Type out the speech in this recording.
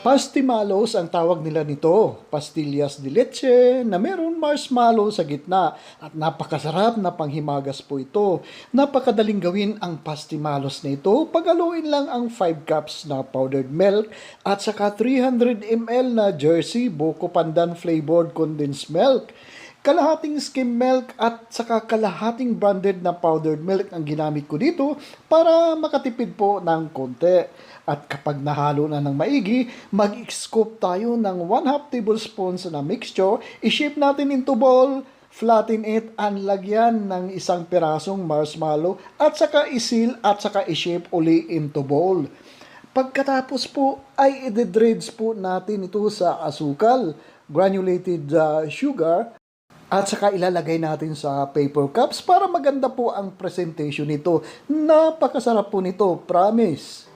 Pastimalos ang tawag nila nito, pastillas de leche na meron marshmallow sa gitna at napakasarap na panghimagas po ito. Napakadaling gawin ang pastimalos na ito. Pagaluin lang ang 5 cups na powdered milk at saka 300 ml na Jersey Buko Pandan flavored condensed milk. Kalahating skim milk at saka kalahating branded na powdered milk ang ginamit ko dito para makatipid po ng konti. At kapag nahalo na ng maigi, mag-scoop tayo ng 1/2 tablespoons na mixture, i-shape natin into ball, flatten it, and lagyan ng isang pirasong marshmallow at saka isil at saka i-shape uli into ball. Pagkatapos po ay i-dredge po natin ito sa asukal, granulated sugar, at saka ilalagay natin sa paper cups para maganda po ang presentation nito. Napakasarap po nito, promise!